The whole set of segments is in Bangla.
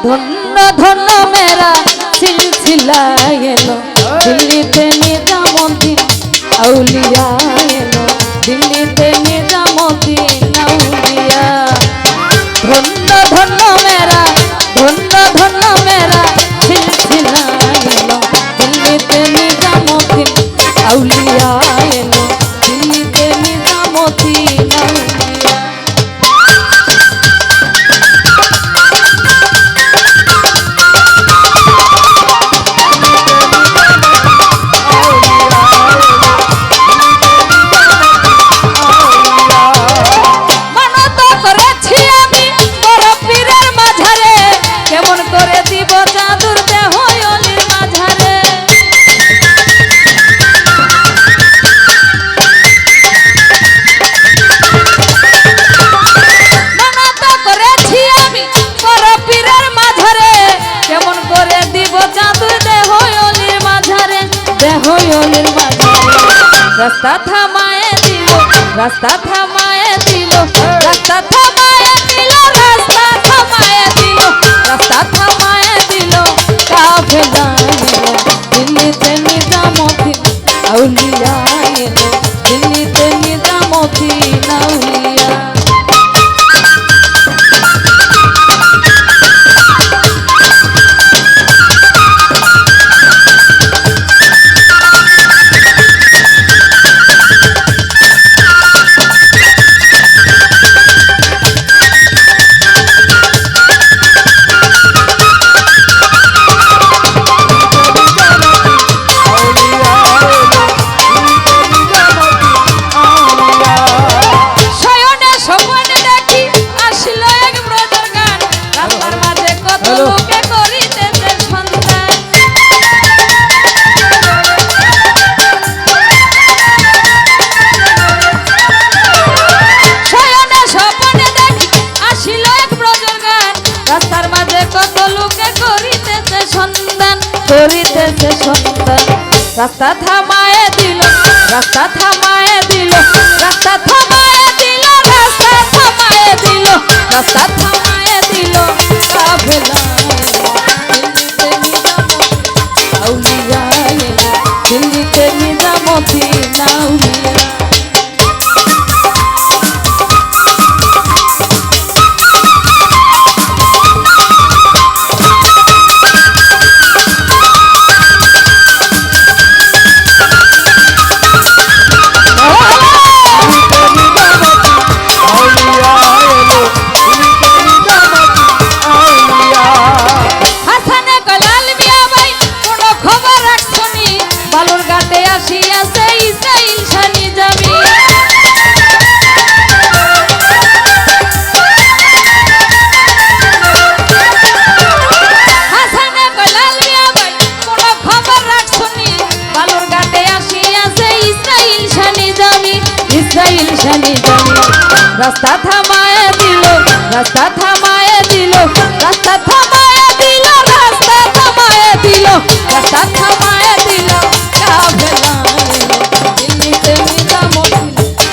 ধন্য ধন্য মেরা সিলসিলা এলো দিল্লিতে নিজামুদ্দিন আউলিয়া এলো দিল্লিতে নিজামুদ্দিন আউলিয়া ধন্য ধন্য মেরা সিলসিলা এলো দিল্লিতে নিজামুদ্দিন আউলিয়া এলো দিল্লিতে নিজামুদ্দিন আউলিয়া রাস্তা থামায়ে দিল রাস্তা থামায়ে দিল রাস্তা থামায়ে দিল রাস্তা থামায়ে দিল রাস্তা থামায়ে দিল কাফেলা এলো দিল্লিতে নিজামুদ্দিন আউলিয়া এলো দিল্লিতে নিজামুদ্দিন আউলিয়া করিতেছে সন্তান রাস্তা থামায়ে দিল রাস্তা থামায়ে দিল রাস্তা থামায়ে দিল রাস্তা থামায়ে দিল রাস্তা থামায়ে দিল কাফেলা আউলিয়া এলো দিল্লিতে নিজামুদ্দিন আউলিয়া রাস্তা থামায়ে দিল রাস্তা থামায়ে দিল রাস্তা থামায়ে দিল রাস্তা থামায়ে দিল রাস্তা থামায়ে দিল কাফেলা এলো দিল্লিতে নিজামুদ্দিন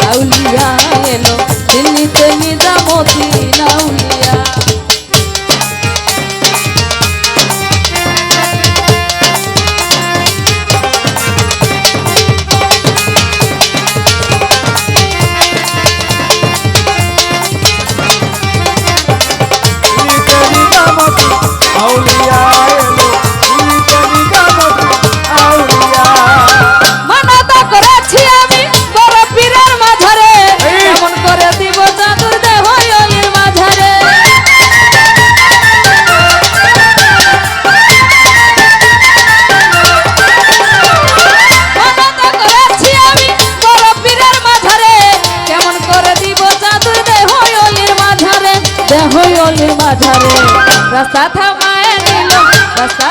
আউলিয়া এলো দিল্লিতে নিজামুদ্দিন আউলিয়া মানতা করেছি আমি বড় পীরের মাঝারে কেমন করে দিব জাদুর দেহ অলির মাঝারে মানতা করেছি আমি বড় পীরের মাঝারে কেমন করে দিব জাদুর দেহ অলির মাঝারে দেহ অলির মাঝারে রাস্তা থামায়ে দিল রাস্তা